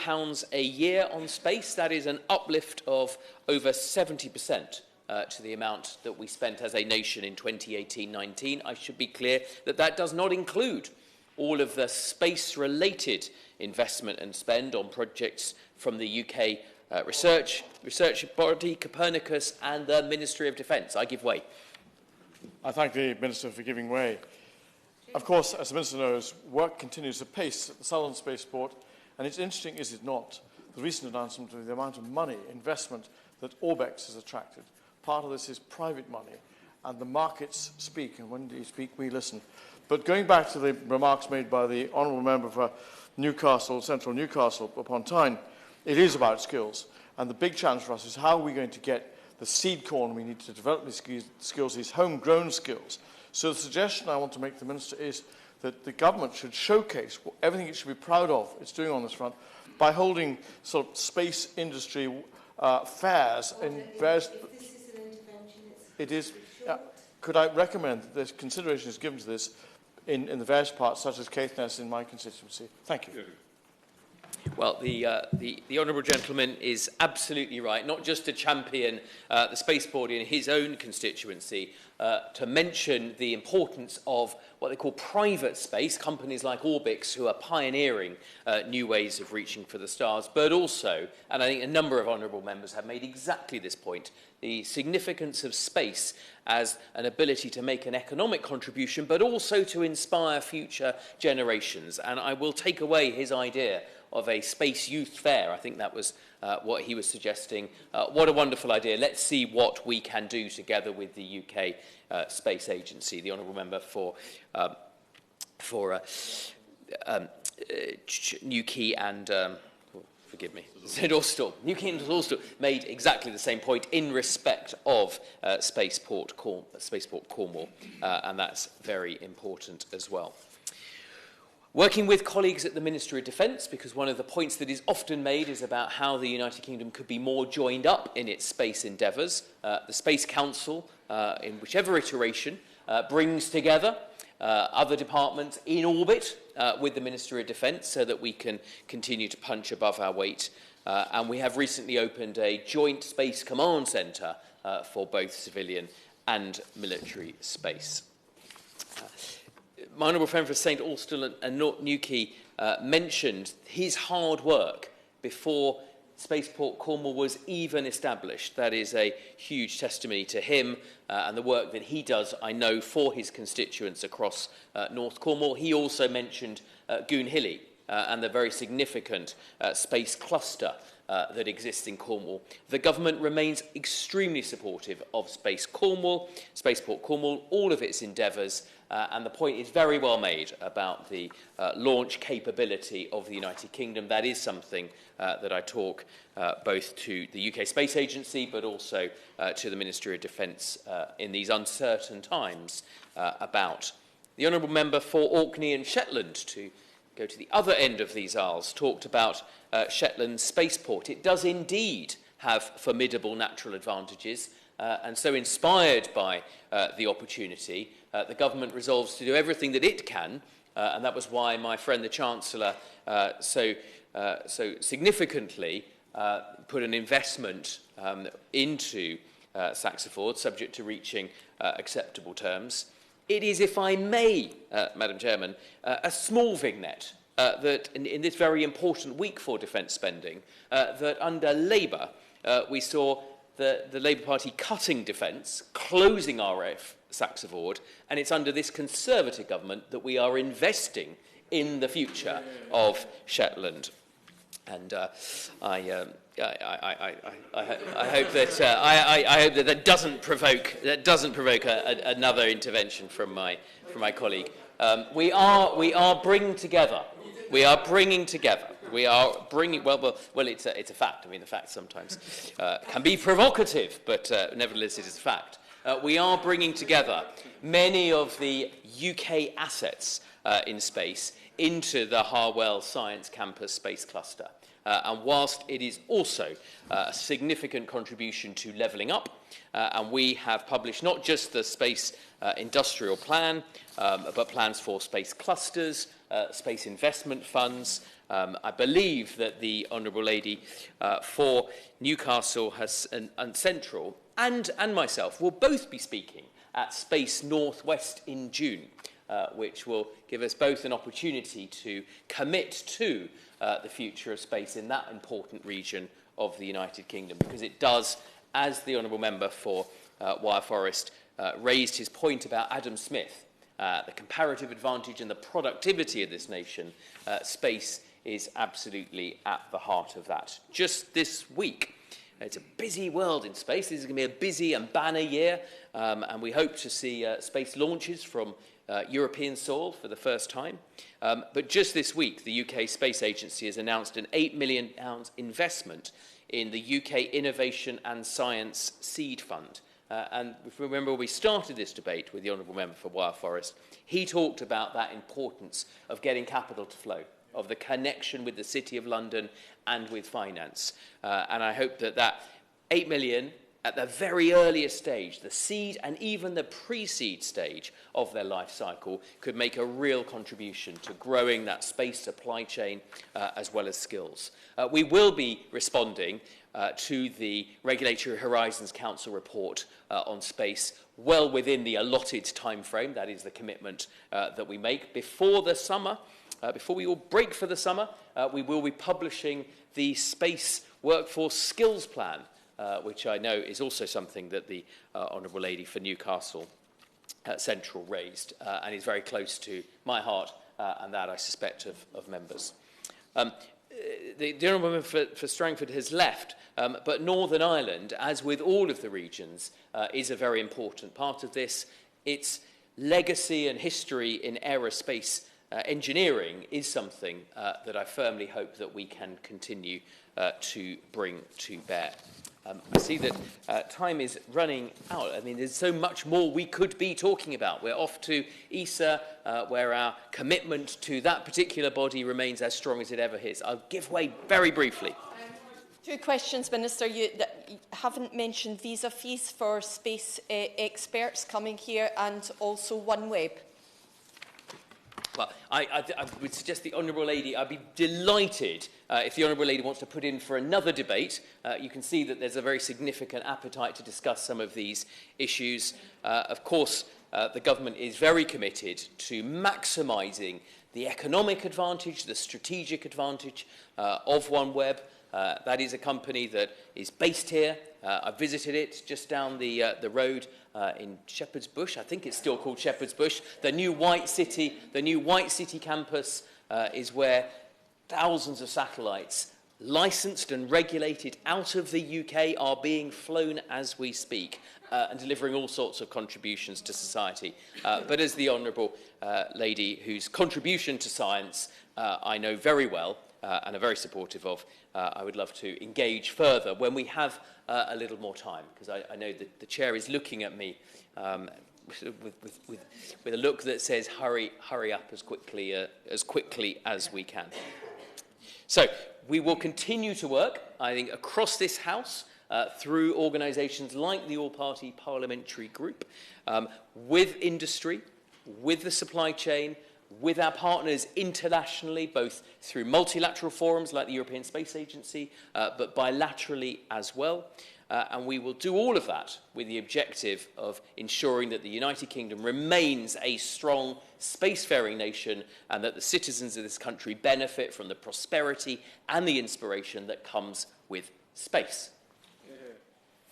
a year on space. That is an uplift of over 70% to the amount that we spent as a nation in 2018-19. I should be clear that that does not include all of the space-related investment and spend on projects from the UK research body, Copernicus, and the Ministry of Defence. I give way. I thank the Minister for giving way. Of course, as the Minister knows, work continues apace at the Southern Spaceport, and it's interesting, is it not, the recent announcement of the amount of money, investment that Orbex has attracted. Part of this is private money, and the markets speak, and when they speak, we listen. But going back to the remarks made by the Honourable Member for Newcastle, Central Newcastle upon Tyne, it is about skills, and the big challenge for us is how are we going to get the seed corn we need to develop these skills, these homegrown skills. So the suggestion I want to make to the Minister is that the government should showcase everything it should be proud of it's doing on this front by holding sort of space industry fairs in various... If this is an intervention, it is. Could I recommend that this consideration is given to this in the various parts, such as Caithness in my constituency? Thank you. Well, the honourable gentleman is absolutely right, not just to champion the spaceport in his own constituency, to mention the importance of what they call private space, companies like Orbix who are pioneering new ways of reaching for the stars, but also, and I think a number of honourable members have made exactly this point, the significance of space as an ability to make an economic contribution, but also to inspire future generations. And I will take away his idea of a space youth fair. I think that was what he was suggesting. What a wonderful idea. Let's see what we can do together with the UK Space Agency. The Honourable Member for Newquay and... forgive me, St Austell. Newquay and Austell made exactly the same point in respect of Spaceport Cornwall, and that's very important as well. Working with colleagues at the Ministry of Defence, because one of the points that is often made is about how the United Kingdom could be more joined up in its space endeavours. The Space Council, in whichever iteration, brings together other departments in orbit with the Ministry of Defence so that we can continue to punch above our weight. And we have recently opened a joint space command centre for both civilian and military space. My honourable friend for St Austell and Newquay mentioned his hard work before Spaceport Cornwall was even established. That is a huge testimony to him and the work that he does, I know, for his constituents across North Cornwall. He also mentioned Goonhilly and the very significant space cluster that exists in Cornwall. The government remains extremely supportive of Spaceport Cornwall, all of its endeavours, and the point is very well made about the launch capability of the United Kingdom. That is something that I talk both to the UK Space Agency but also to the Ministry of Defence in these uncertain times about. The Honourable Member for Orkney and Shetland, to go to the other end of these isles, talked about Shetland Spaceport. It does indeed have formidable natural advantages, and so inspired by the opportunity, the government resolves to do everything that it can, and that was why my friend the Chancellor so significantly put an investment into Saxiford, subject to reaching acceptable terms. It is, if I may, Madam Chairman, a small vignette that in this very important week for defence spending, that under Labour we saw the Labour Party cutting defence, closing RAF Saxiford, and it's under this Conservative government that we are investing in the future of Shetland. And I hope that that doesn't provoke another intervention from my colleague. We are bringing together. Well, it's a fact. I mean, the fact sometimes can be provocative, but nevertheless, it is a fact. We are bringing together many of the UK assets in space into the Harwell Science Campus Space Cluster. And whilst it is also a significant contribution to levelling up, and we have published not just the space industrial plan, but plans for space clusters, space investment funds. I believe that the Honourable Lady for Newcastle and Central and myself will both be speaking at Space Northwest in June, which will give us both an opportunity to commit to the future of space in that important region of the United Kingdom, because it does, as the Honourable Member for Wyre Forest raised his point about Adam Smith, the comparative advantage and the productivity of this nation, space is absolutely at the heart of that. Just this week, it's a busy world in space. This is going to be a busy and banner year, and we hope to see space launches from European soil for the first time. But just this week, the UK Space Agency has announced an £8 million investment in the UK Innovation and Science Seed Fund. And if you remember, we started this debate with the Honourable Member for Wyre Forest. He talked about that importance of getting capital to flow, of the connection with the City of London and with finance. And I hope that that £8 million at the very earliest stage, the seed and even the pre-seed stage of their life cycle, could make a real contribution to growing that space supply chain as well as skills. We will be responding to the Regulatory Horizons Council report on space well within the allotted time frame. That is the commitment that we make. Before the summer, before we all break for the summer, we will be publishing the Space Workforce Skills Plan, which I know is also something that the Honourable Lady for Newcastle Central raised, and is very close to my heart, and that I suspect of members. The Honourable Member for Strangford has left, but Northern Ireland, as with all of the regions, is a very important part of this. Its legacy and history in aerospace engineering is something that I firmly hope that we can continue to bring to bear. I see that time is running out. I mean, there's so much more we could be talking about. We're off to ESA, where our commitment to that particular body remains as strong as it ever is. I'll give way very briefly. Two questions, Minister. You haven't mentioned visa fees for space experts coming here, and also OneWeb. Well, I would suggest the Honourable Lady, I'd be delighted if the Honourable Lady wants to put in for another debate. You can see that there's a very significant appetite to discuss some of these issues. Of course, the government is very committed to maximising the economic advantage, the strategic advantage of OneWeb. That is a company that is based here. I visited it just down the road in Shepherd's Bush. I think it's still called Shepherd's Bush. The new White City campus is where thousands of satellites licensed and regulated out of the UK are being flown as we speak, and delivering all sorts of contributions to society. But as the Honourable Lady, whose contribution to science I know very well and are very supportive of, I would love to engage further when we have a little more time, because I know that the Chair is looking at me with a look that says hurry up as quickly as we can. So we will continue to work, I think, across this House through organisations like the All-Party Parliamentary Group, with industry, with the supply chain, with our partners internationally, both through multilateral forums like the European Space Agency, but bilaterally as well. And we will do all of that with the objective of ensuring that the United Kingdom remains a strong spacefaring nation, and that the citizens of this country benefit from the prosperity and the inspiration that comes with space.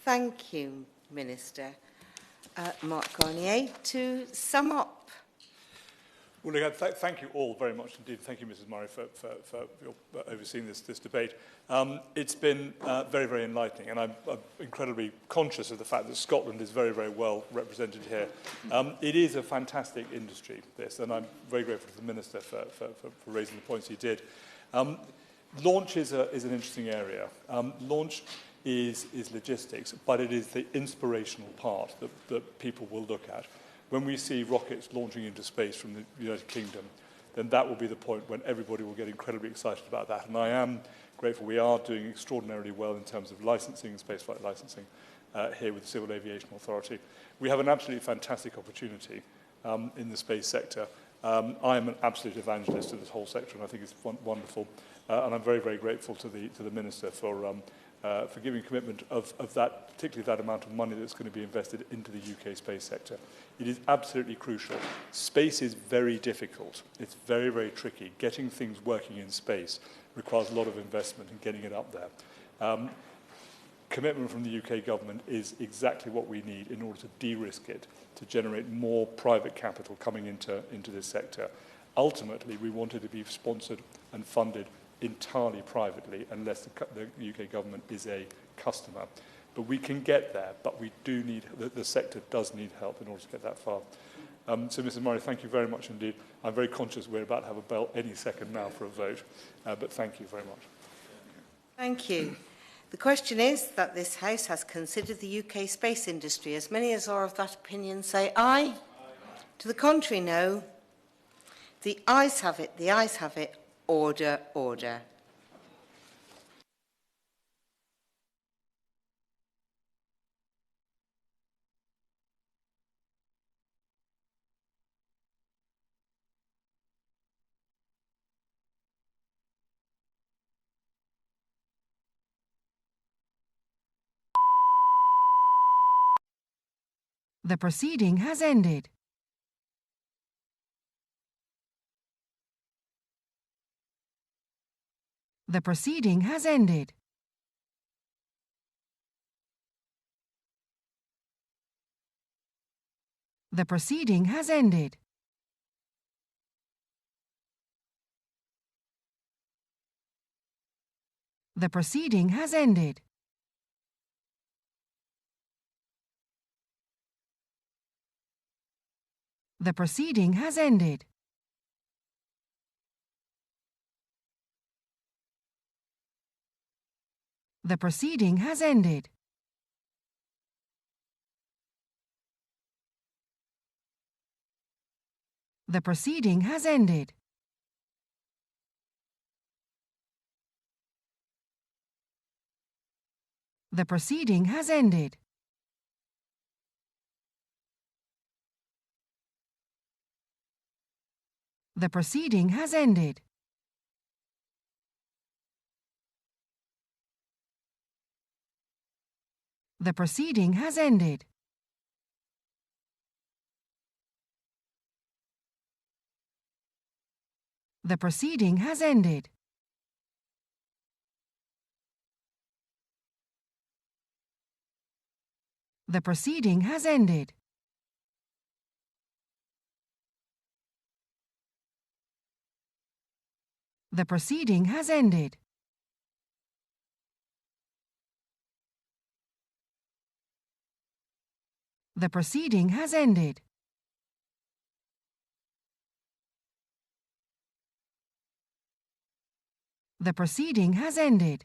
Thank you, Minister. Mark Garnier, to sum up. Well, again, thank you all very much indeed. Thank you, Mrs. Murray, for your overseeing this debate. It's been very, very enlightening, and I'm incredibly conscious of the fact that Scotland is very, very well represented here. It is a fantastic industry, this, and I'm very grateful to the Minister for raising the points he did. Launch is an interesting area. Launch is logistics, but it is the inspirational part that people will look at. When we see rockets launching into space from the United Kingdom, then that will be the point when everybody will get incredibly excited about that. And I am grateful we are doing extraordinarily well in terms of licensing and spaceflight licensing here with the Civil Aviation Authority. We have an absolutely fantastic opportunity in the space sector. I am an absolute evangelist of this whole sector, and I think it's wonderful. And I'm very, very grateful to the Minister for giving commitment of that, particularly that amount of money that's going to be invested into the UK space sector. It is absolutely crucial. Space is very difficult. It's very, very tricky. Getting things working in space requires a lot of investment in getting it up there. Commitment from the UK government is exactly what we need in order to de-risk it, to generate more private capital coming into this sector. Ultimately, we want it to be sponsored and funded entirely privately unless the UK government is a customer. But we can get there, but we do need, the sector does need help in order to get that far. So, Mrs. Murray, thank you very much indeed. I'm very conscious we're about to have a bell any second now for a vote, but thank you very much. Thank you. The question is that this House has considered the UK space industry. As many as are of that opinion say aye. Aye. To the contrary, no. The ayes have it. The ayes have it. Order, order. The proceeding has ended. The proceeding has ended. The proceeding has ended. The proceeding has ended. The proceeding has ended. The proceeding has ended. The proceeding has ended. The proceeding has ended. The proceeding has ended. The proceeding has ended. The proceeding has ended. The proceeding has ended. The proceeding has ended. The proceeding has ended. The proceeding has ended.